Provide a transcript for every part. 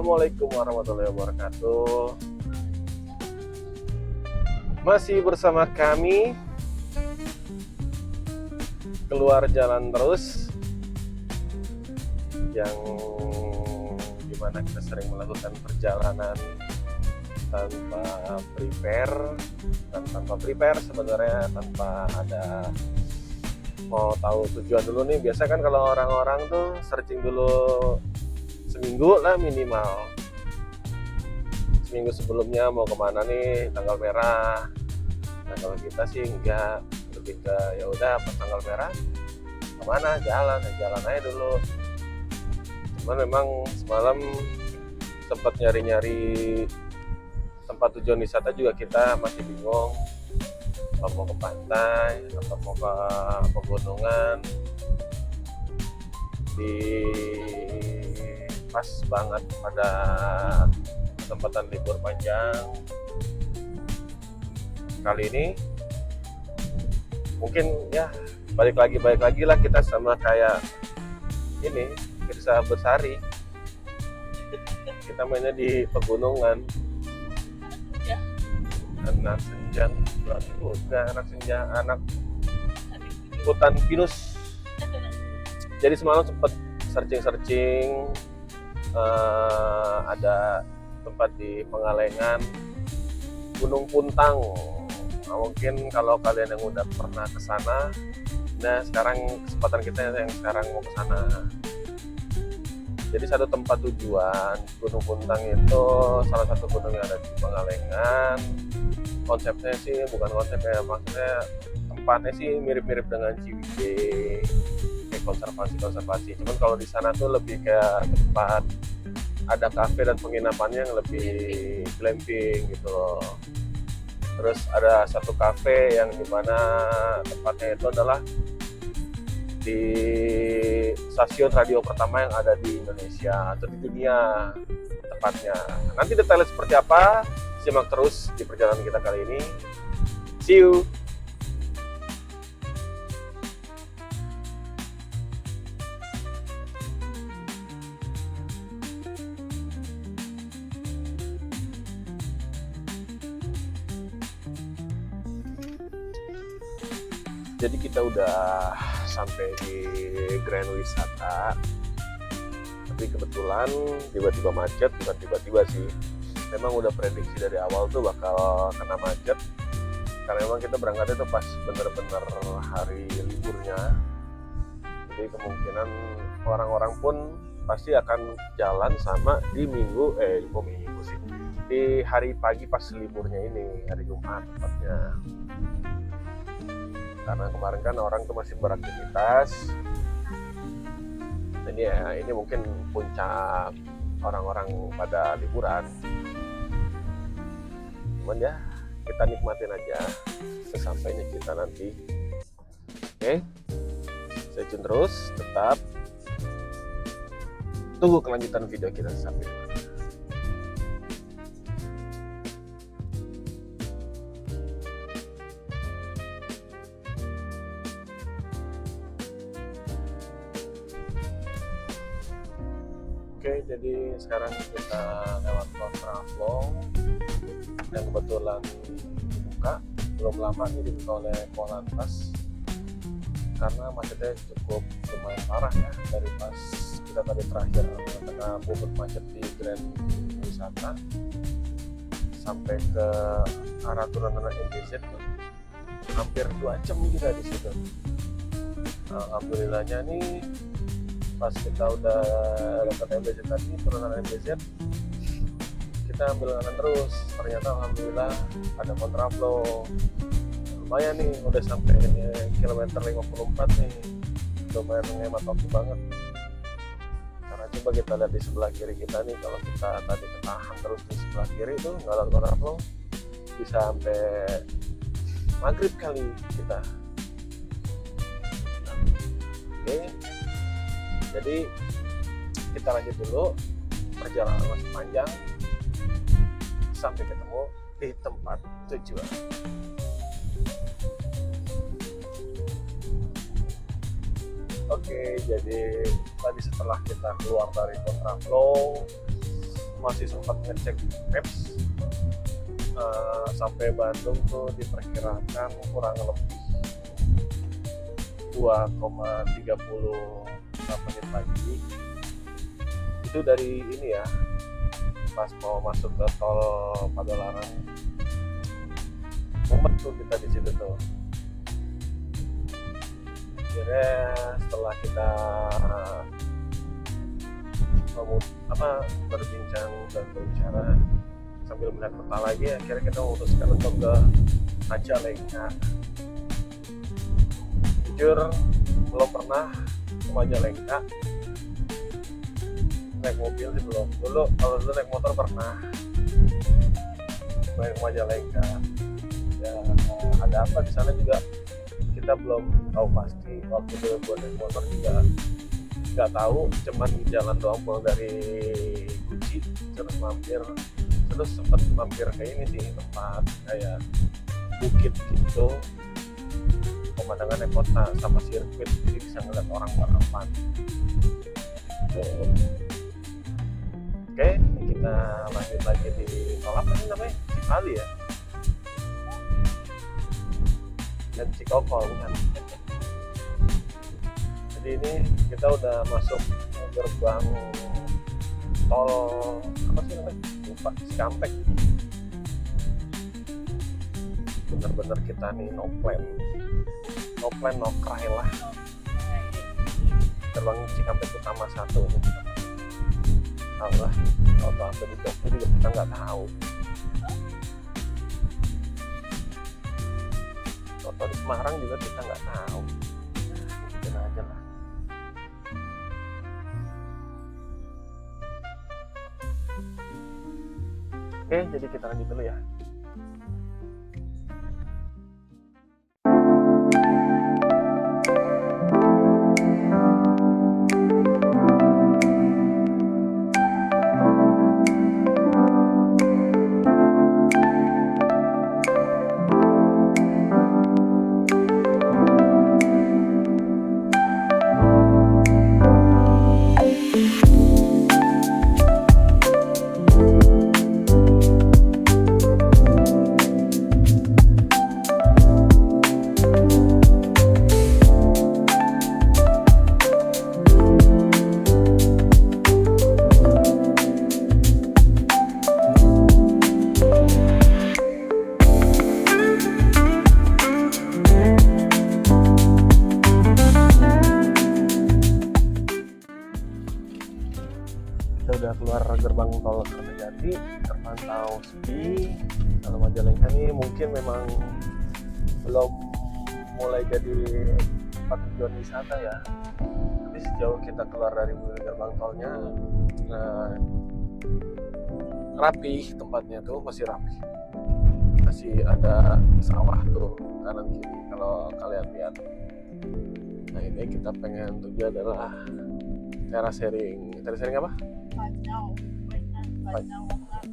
Assalamualaikum warahmatullahi wabarakatuh. Masih bersama kami keluar jalan terus, yang dimana kita sering melakukan perjalanan tanpa prepare, dan tanpa prepare sebenarnya tanpa ada mau tahu tujuan dulu nih. Biasa kan kalau orang-orang tuh searching dulu seminggu lah minimal, seminggu sebelumnya mau kemana nih, tanggal merah. Nah kalau kita sih enggak, lebih ke ya udah pas tanggal merah kemana, jalan aja dulu. Cuman memang semalam sempat nyari-nyari tempat tujuan wisata juga, kita masih bingung apa mau ke pantai atau mau ke pegunungan. Di pas banget pada kesempatan libur panjang kali ini, mungkin ya balik lagi lah kita sama kayak ini Firsa Bersari, kita mainnya di pegunungan. Anak senja, anak senja, anak hutan pinus. Jadi semalam sempat searching ada tempat di Pengalengan, Gunung Puntang. Nah, mungkin kalau kalian yang udah pernah ke sana, nah sekarang kesempatan kita yang sekarang mau ke sana. Jadi satu tempat tujuan Gunung Puntang itu salah satu gunung yang ada di Pengalengan. Konsepnya sih bukan konsepnya, maksudnya tempatnya sih mirip-mirip dengan Ciwidey, kayak konservasi. Cuman kalau di sana tuh lebih kayak tempat ada kafe dan penginapannya yang lebih glamping gitu loh. Terus ada satu kafe yang dimana tempatnya itu adalah di stasiun radio pertama yang ada di Indonesia atau di dunia tepatnya. Nanti detailnya seperti apa, simak terus di perjalanan kita kali ini. See you. Jadi kita udah sampai di Grand Wisata, tapi kebetulan tiba-tiba macet. Bukan tiba-tiba sih, memang udah prediksi dari awal tuh bakal kena macet, karena memang kita berangkatnya tuh pas bener-bener hari liburnya. Jadi kemungkinan orang-orang pun pasti akan jalan sama di minggu sih, di hari pagi pas liburnya ini, hari Jumat tepatnya. Karena kemarin kan orang tuh masih beraktivitas. Jadi ya ini mungkin puncak orang-orang pada liburan. Cuman ya kita nikmatin aja sesampainya kita nanti. Oke, stay tune terus, tetap tunggu kelanjutan video kita sampai. Oke, jadi sekarang kita lewat kontraflow yang kebetulan dibuka belum lama ini, dibuka oleh Polantas, karena macetnya cukup lumayan parah ya dari pas kita tadi terakhir kena bobot macet di Grand Wisata sampai ke arah turunan MBZ tuh hampir 2 jam kita di situ. Alhamdulillahnya nih pas kita udah dapat MBZ tadi, turunan MBZ, kita ambil kanan terus. Ternyata alhamdulillah ada kontraflow, lumayan nih, udah sampai kilometer 54 nih, lumayan menghemat waktu banget. Karena coba kita lihat di sebelah kiri kita nih, kalau kita tadi ketahan terus di sebelah kiri itu nggak ada kontraflow, bisa sampai maghrib kali kita. Oke, jadi kita lanjut dulu, perjalanan masih panjang sampai ketemu di tempat tujuan. Oke, jadi tadi setelah kita keluar dari kontraflow masih sempat ngecek maps, sampai Bandung tuh diperkirakan kurang lebih 2,30 menit lagi. Itu dari ini ya, pas mau masuk ke tol Padalarang. Mumet tuh kita di situ tuh. Akhirnya setelah kita berbincang dan berbicara sambil melihat peta lagi, akhirnya kita memutuskan untuk ke Majalengka. Jujur belum pernah ke Majalengka, naik mobil sih belum. Kalau dulu naik motor pernah, main ke Majalengka ya. Ada apa di sana juga kita belum tahu pasti. Waktu dulu gue naik motor juga nggak tahu, cuman jalan doang pulang dari Guci, terus sempat mampir ke ini sih, tempat kayak bukit gitu, pemandangannya kota sama sirkuit, jadi bisa ngeliat orang balapan. Oke, kita lanjut lagi di tol apa sih namanya? Cikali ya? Dan Cikokol bukan? Jadi ini kita udah masuk gerbang tol apa sih namanya? Lupa, Cikampek. Bener-bener kita nih no plan no cry lah. Gerbang Cikampek utama 1 nih. Tahu lah, kalau apa juga kita nggak tahu. Atau di Semarang juga kita nggak tahu. Ikutin aja lah. Oke, jadi kita lanjut dulu ya. Udah keluar gerbang tol Kertajati, terpantau sepi. Kalau Majalengka ini mungkin memang belum mulai jadi tempat tujuan wisata ya, tapi sejauh kita keluar dari gerbang tolnya, rapi tempatnya tuh, masih rapi, masih ada sawah tuh kanan kiri kalau kalian lihat. Nah ini kita pengen tuju adalah terasering apa?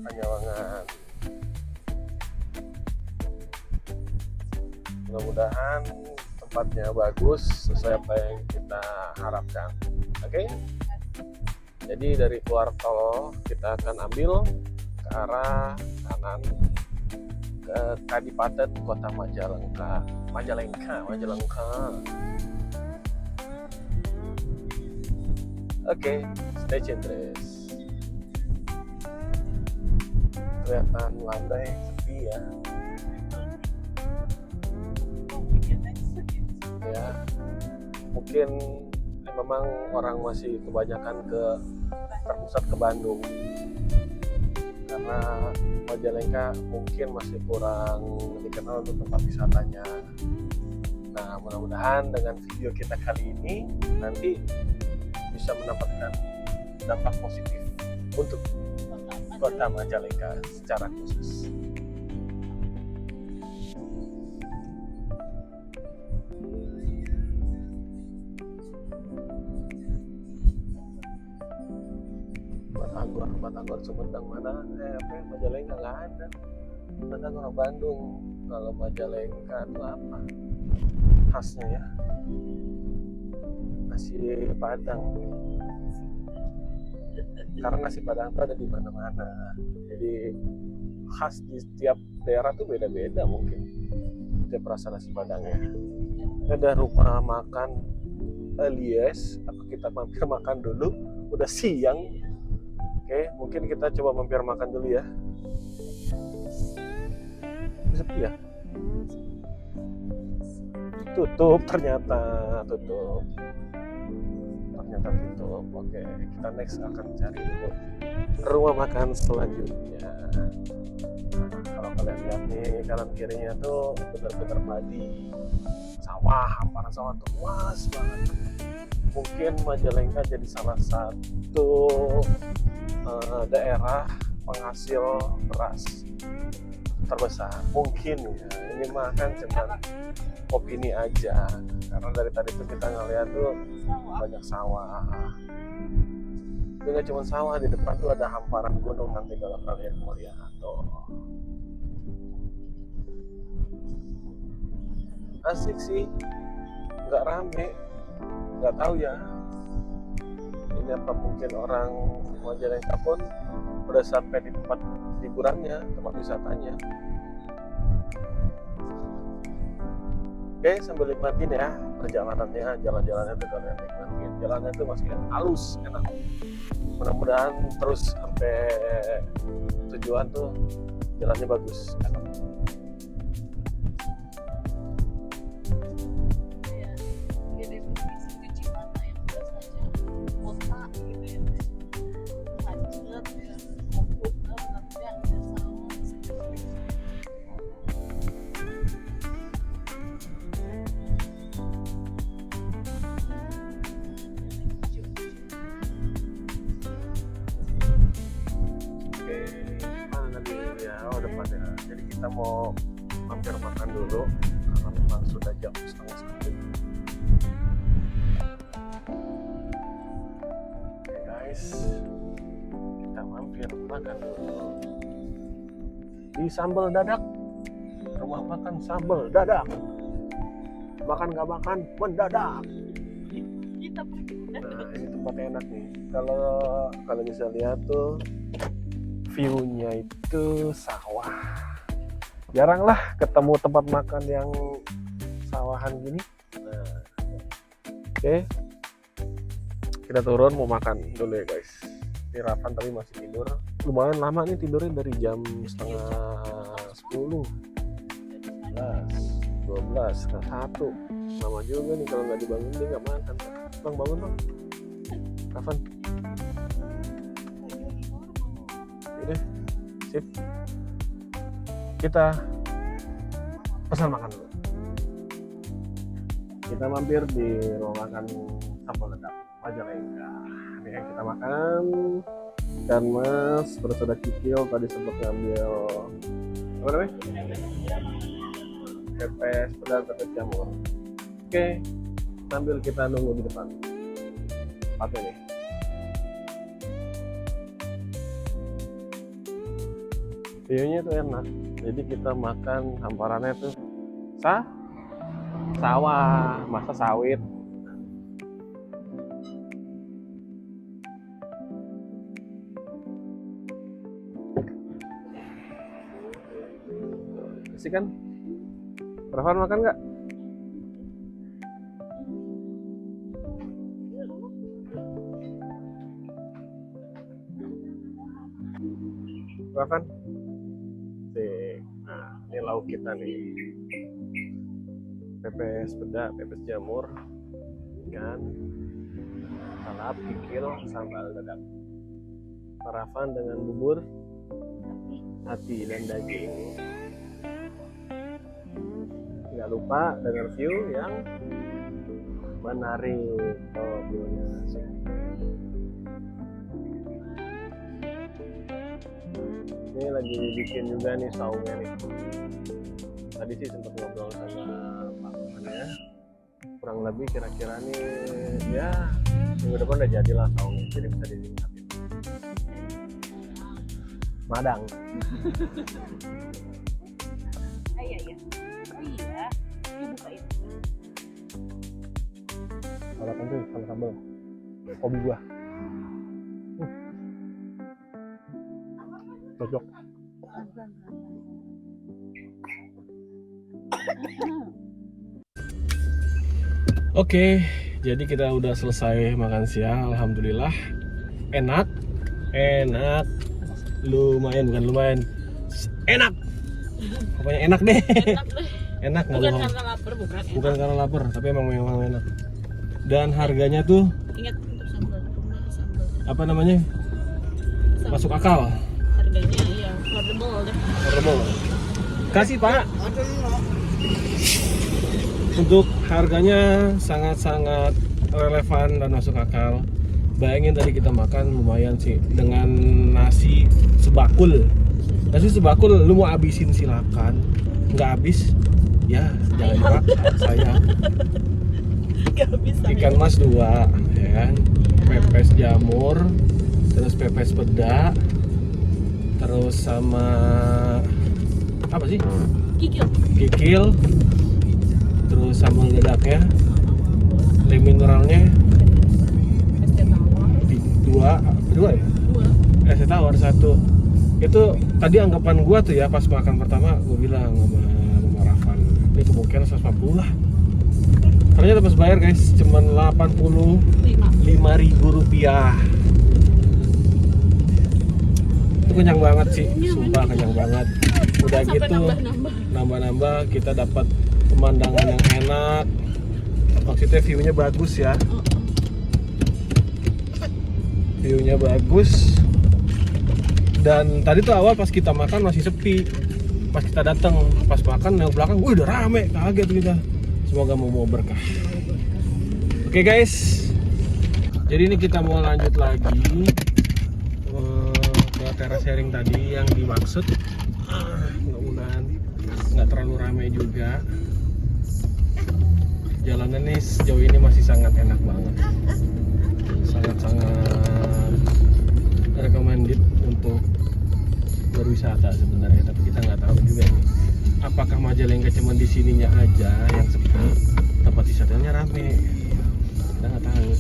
Panyawangan. Mudah-mudahan tempatnya bagus sesuai apa yang kita harapkan. Oke? Jadi dari keluar tol kita akan ambil ke arah kanan ke Kadipaten Kota Majalengka. Oke, stay tune terus. Kelihatan landai sepi ya. Ya, mungkin memang orang masih kebanyakan terpusat ke Bandung, karena Majalengka mungkin masih kurang dikenal untuk tempat wisatanya. Nah, mudah-mudahan dengan video kita kali ini nanti bisa mendapatkan dampak positif untuk Kota Majalengka secara khusus. Batagor Sumedang mana? Majalengka nggak ada. Batagor Bandung. Kalau Majalengka itu apa? Khasnya ya, nasi Padang. karena nasi Padang itu ada di mana-mana. Jadi khas di setiap daerah tuh beda-beda mungkin setiap rasa nasi Padangnya. Ada rumah makan alias apa kita mampir makan dulu, udah siang. Oke, mungkin kita coba mampir makan dulu ya. Sepi ya? Tutup ternyata, tutup. Oke, kita next akan cari dulu rumah makan selanjutnya. Kalau kalian lihat nih kanan kirinya tuh bener-bener padi, sawah, hamparan sawah tuh luas banget. Mungkin Majalengka jadi salah satu daerah penghasil beras terbesar mungkin ya. Ini mah kan cuma opini aja, karena dari tadi tuh kita ngeliat tuh banyak sawah. Itu nggak cuma sawah, di depan tuh ada hamparan gunung nanti kalau kalian mau lihat tuh. Asik sih, nggak rame, nggak tahu ya. Ini apa mungkin orang Majalengka pun udah sampai di tempat liburannya, tempat wisatanya. Oke, sambil nikmatin ya perjalanannya, jalan-jalannya tuh kalian nikmatin. Jalannya tuh masih halus, enak. Mudah-mudahan terus sampai tujuan tuh jalannya bagus, enak. Jadi kita mau mampir makan dulu karena memang sudah jam 8:30. Oke guys, kita mampir makan dulu di Sambal Dadak, rumah makan Sambal Dadak. Makan gak makan mendadak. Nah ini tempatnya enak nih. Kalau bisa lihat tuh view-nya itu sawah. Jarang lah ketemu tempat makan yang sawahan gini. Nah, oke. Kita turun mau makan dulu ya guys. Ini Rafan tapi masih tidur. Lumayan lama nih tidurnya, dari jam 9:30, 12, setengah 1. Lama juga nih kalau nggak dibangun dia nggak makan. Bang bangun bang. Rafan. Ini sip, kita pesan makan dulu. Kita mampir di rumah makan Sambal Dadak Majalengka. Ini yang kita makan. Dan Mas bersudah kikil tadi sempat ngambil apa namanya? Pepes pedal pepes jamur. Oke, sambil kita nunggu di depan. Tempatnya nih. View-nya tuh enak, jadi kita makan hamparannya tuh sawah, masa sawit. Asik kan? Rafan makan nggak? Rafan? Nah, ini lauk kita nih. Pepes peda, pepes jamur, ikan, salap, kikil, sambal dadak. Rafan dengan bubur, hati dan daging. Nggak lupa dengan view yang menarik. Oh, view-nya asik. Ini lagi bikin juga nih saungnya nih. Tadi sih sempat ngobrol sama Pak ya. Kurang lebih kira-kira nih ya minggu depan udah jadilah saungnya, jadi bisa dinikmatin. Madang. Iya. Iya. Ini bukain. Sarapan tuh sama sambal. Hobi gua. Cocok. Oke, jadi kita udah selesai makan siang, alhamdulillah. Enak, lumayan, bukan lumayan, enak. Pokoknya enak deh. Enak deh. Enak nggak Bukan bohong. karena lapar, bukan. Bukan karena lapar, tapi emang enak. Dan harganya tuh Ingat untuk sambal, sambal. apa namanya? Masuk akal. Harganya iya, affordable deh. Affordable. Kasih Pak. Untuk harganya sangat-sangat relevan dan masuk akal. Bayangin tadi kita makan lumayan sih dengan nasi sebakul. Nasi sebakul lu mau habisin silakan. Nggak habis ya jangan dimakan sayang. Gak bisa. Ikan mas 2 ya kan. Pepes jamur, terus pepes peda, terus sama apa sih? Kikil, terus sambal dadaknya, le mineralnya dua ya? Es tawar 1. Itu tadi anggapan gua tuh ya pas makan pertama gua bilang sama Rafan, ini kemungkinan 150 lah. Ternyata pas bayar guys cuman 85.000 rupiah. Itu kenyang banget sih, sumpah kenyang banget. Udah Sampai gitu nambah-nambah kita dapat pemandangan yang enak. Maksudnya view-nya bagus ya. View-nya bagus. Dan tadi tuh awal pas kita makan masih sepi. Pas kita datang, pas makan yang belakang, wih udah rame, kaget kita. Semoga mau berkah. Oke guys, jadi ini kita mau lanjut lagi ke teras sharing tadi yang dimaksud. Mudah-mudahan nggak terlalu ramai juga. Jalanan nih sejauh ini masih sangat enak banget, sangat recommended untuk berwisata sebenarnya. Tapi kita nggak tahu juga nih, apakah Majalengka cuma di sininya aja yang sepi, tempat wisatanya rame, kita nggak tahu.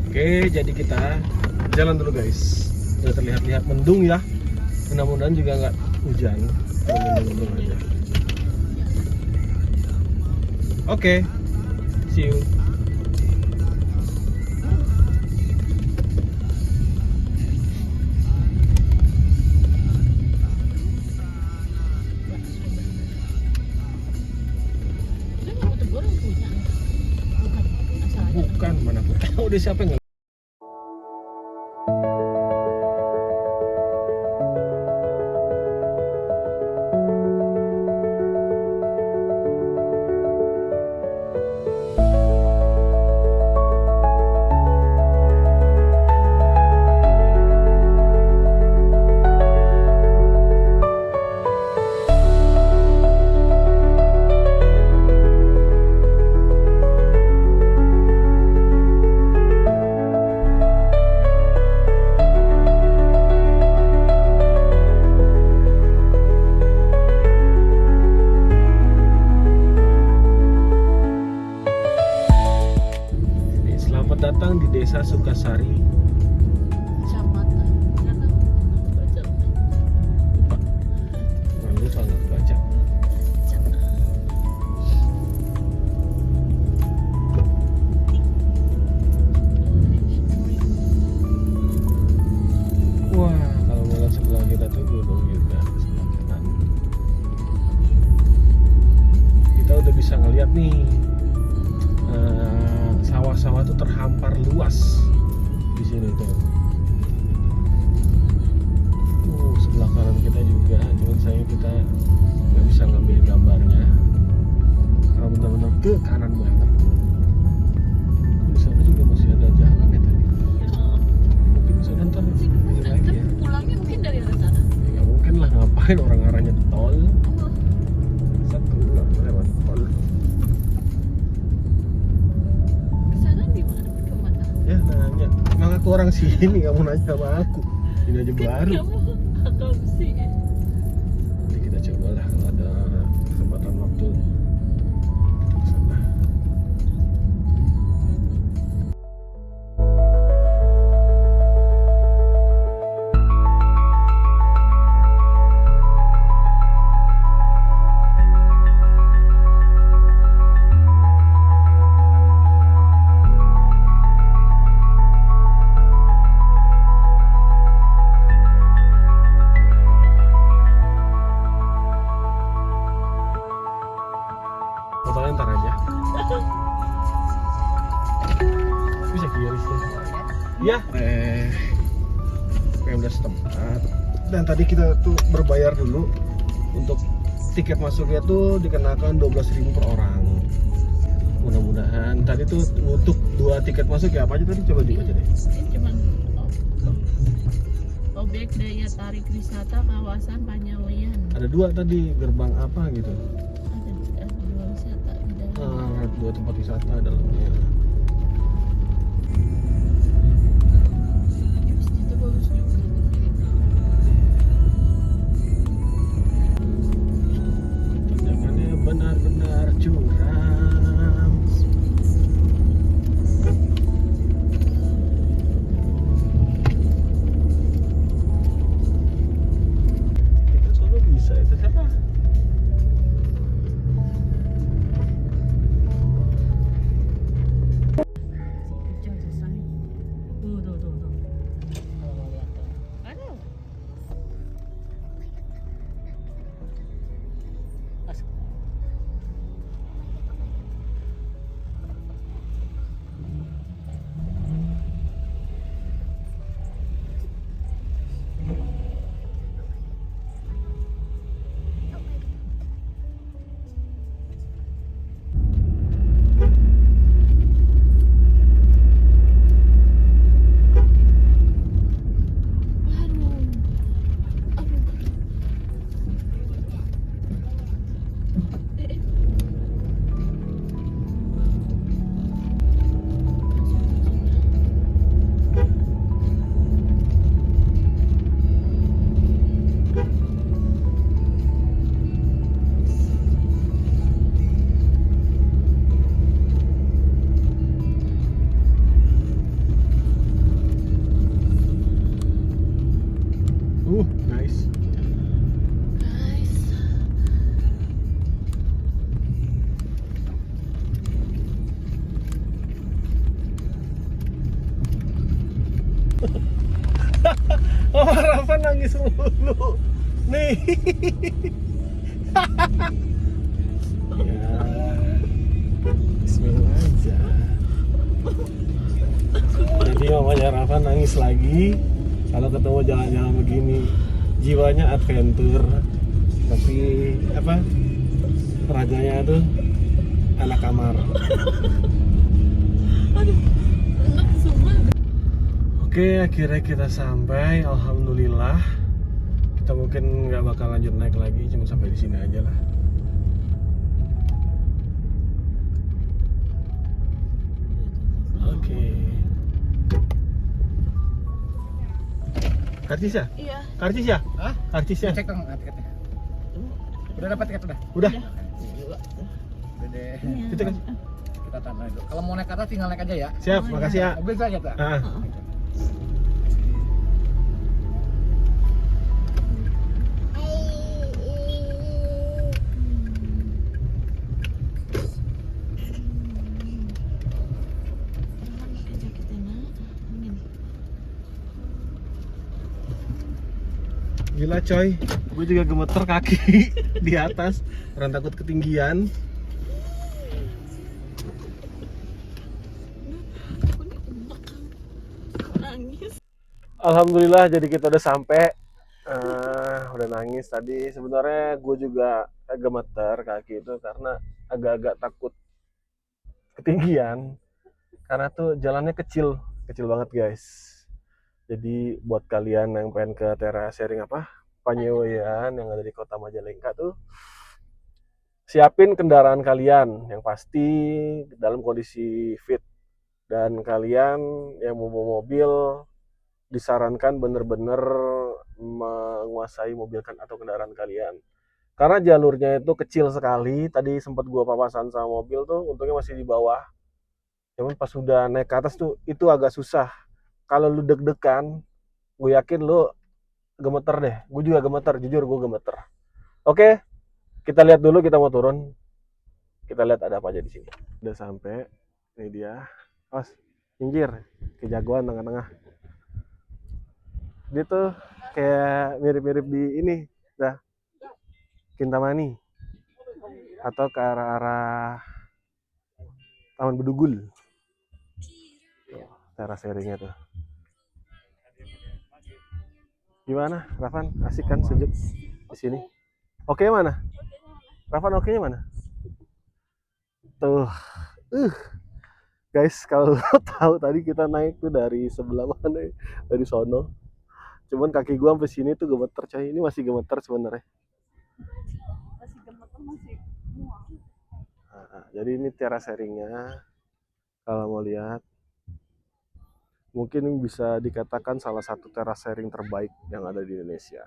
Oke, jadi kita jalan dulu guys. Udah terlihat-lihat mendung ya. Mudah-mudahan juga nggak hujan. Mendung aja. Oke, see you. Bukan, mana aku tahu deh siapa yang datang di Desa Sukasari. Kecamatan. Baca. Lupa. Lalu soal baca. Wah, kalau ngeliat sebelah kita tuh gunung juga sebelah kanan. Kita udah bisa ngeliat nih. Sawah-sawah tuh terhampar luas di sini tuh. Sebelah kanan kita juga, cuman sayang kita nggak bisa ngambil gambarnya karena benar-benar ke kanan banget. Di sana juga masih ada jalan ya tadi. Mungkin di sana ntar lagi ya. Pulangnya mungkin dari arah sana. Ya mungkin lah, ngapain orang arahnya tol. Satu nggak lewat tol. Ya nanya, emang aku orang sini, kamu nanya sama aku. Ini aja baru. Kamu sih. Nanti kita coba lah kalau ada kesempatan waktu ke sana. Ya, Pemda setempat. Dan tadi kita tuh berbayar dulu untuk tiket masuknya tuh dikenakan 12.000 per orang. Mudah-mudahan tadi tuh untuk 2 tiket masuk ya apa aja tadi coba dibaca deh. Ini cuman objek daya tarik wisata kawasan Panyaweyan. Ada 2 tadi, gerbang apa gitu. Ada 2 wisata di dalam. 2 tempat wisata dalamnya. Itu bagus juga. Tanjakannya benar-benar curam. Kita selalu bisa itu siapa? Hujan selesai. Tuh. Kalau lihat tuh. Ada. Masuk. Nice. Guys. Oh, Rafa nangis mulu. Nih. Ya. Bismillah aja. Jadi mamanya Rafa nangis lagi kalau ketemu jalan-jalan begini. Jiwanya adventure, tapi apa? Rajanya tuh anak kamar. Aduh. Enak semua. Oke, akhirnya kita sampai. Alhamdulillah. Kita mungkin nggak bakal lanjut naik lagi, cuma sampai di sini aja lah. Oke. Karcis ya? Iya. Karcis ya? Hah? Karcis ya? Cek dong tiketnya. Udah dapat tiket udah? Udah. Udah deh. Kita kan. Kita tanya dulu. Kalau mau naik ke atas tinggal naik aja ya. Siap, Oh, makasih ya. Mobil saja tak? Ah. Gila coy, gue juga gemeter kaki di atas, orang takut ketinggian. Nangis. Alhamdulillah, jadi kita udah sampai. Udah nangis tadi. Sebenarnya gue juga gemeter kaki itu karena agak-agak takut ketinggian. Karena tuh jalannya kecil banget guys. Jadi buat kalian yang pengen ke teras sharing apa Panyaweyan yang ada di Kota Majalengka tuh, siapin kendaraan kalian yang pasti dalam kondisi fit, dan kalian yang mau bawa mobil disarankan bener-bener menguasai mobil atau kendaraan kalian, karena jalurnya itu kecil sekali. Tadi sempat gua papasan sama mobil tuh, untungnya masih di bawah, cuman pas sudah naik ke atas tuh itu agak susah. Kalau lu deg-degan, gue yakin lu gemeter deh. Gue juga gemeter, jujur gue gemeter. Oke, kita lihat dulu, kita mau turun. Kita lihat ada apa aja di sini. Udah sampai, ini dia. Os, pinggir, kejagoan tengah-tengah. Dia tuh kayak mirip-mirip di ini, dah. Kintamani. Atau ke arah-arah Taman Bedugul. Teras sharingnya tuh. Gimana, Rafan? Asik kan sejuk di sini? Oke mana? Rafan oke-nya mana? Tuh, guys, kalau lo tahu tadi kita naik tuh dari sebelah mana? Ya? Dari sono. Cuman kaki gua sampai sini tuh gemeter coy. Ini masih gemeter sebenarnya. Masih gemeter, masih mual. Nah, jadi ini terasering-nya. Kalau mau lihat, mungkin ini bisa dikatakan salah satu terasering terbaik yang ada di Indonesia.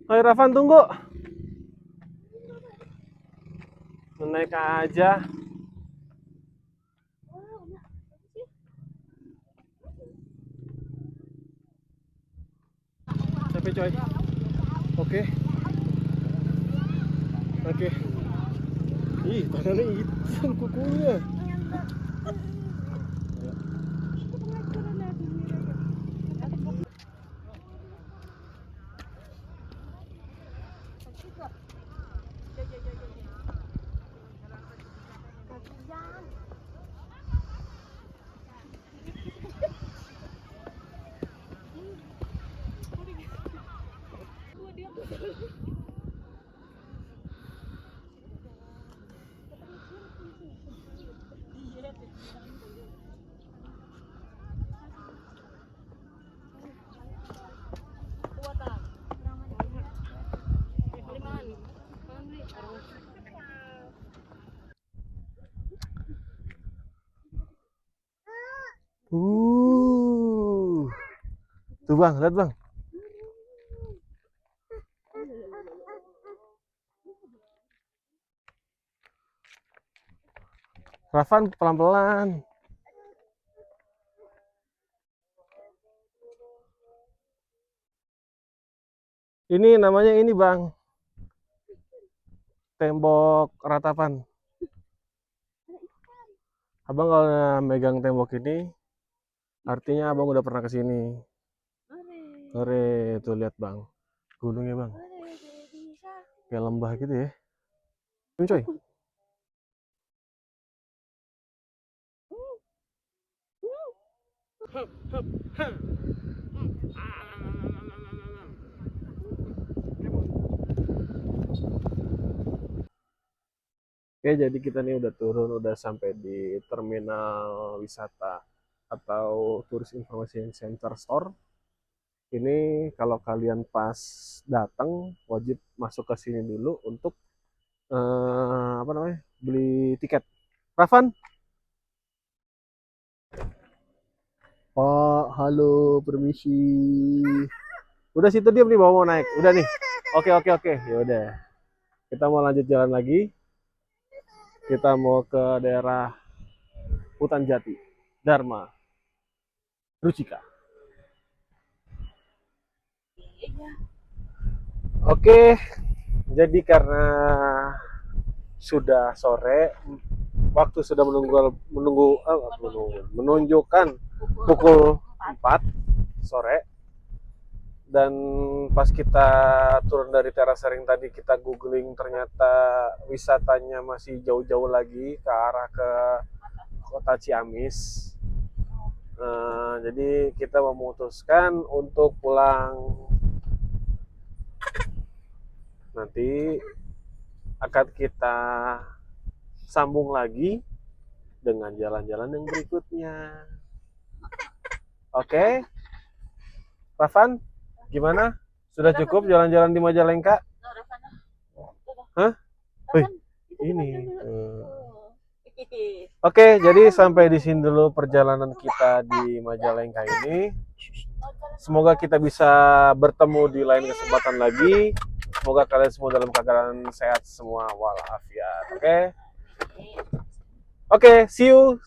Hai Rafan, tunggu. Naik aja. Capek coy. Oke. Oke. Ih, tangannya hitam kukunya. Tuh bang, lihat bang. Rafan pelan-pelan. Ini namanya ini bang, tembok ratapan. Abang kalau megang tembok ini, artinya abang udah pernah kesini. Ore, tuh lihat bang, gunungnya bang, kayak lembah gitu ya. Ini coy. Oke, jadi kita nih udah turun, udah sampai di terminal wisata atau Tourist Information Center Store. Ini kalau kalian pas datang wajib masuk ke sini dulu untuk apa namanya, beli tiket. Rafan? Pak, halo, permisi. Udah situ diam nih, mau naik. Udah nih. Oke. Ya udah. Kita mau lanjut jalan lagi. Kita mau ke daerah Hutan Jati, Dharma, Rucika. Oke, jadi karena sudah sore, waktu sudah menunjukkan pukul 4 sore, dan pas kita turun dari terasering tadi kita googling, ternyata wisatanya masih jauh-jauh lagi ke arah ke kota Ciamis. Jadi kita memutuskan untuk pulang. Nanti akan kita sambung lagi dengan jalan-jalan yang berikutnya. Oke? Rafan, gimana? Sudah cukup jalan-jalan di Majalengka? Hah? Wih, ini. Oke, jadi sampai di sini dulu perjalanan kita di Majalengka ini. Semoga kita bisa bertemu di lain kesempatan lagi. Semoga kalian semua dalam keadaan sehat semua walafiat. Oke, see you.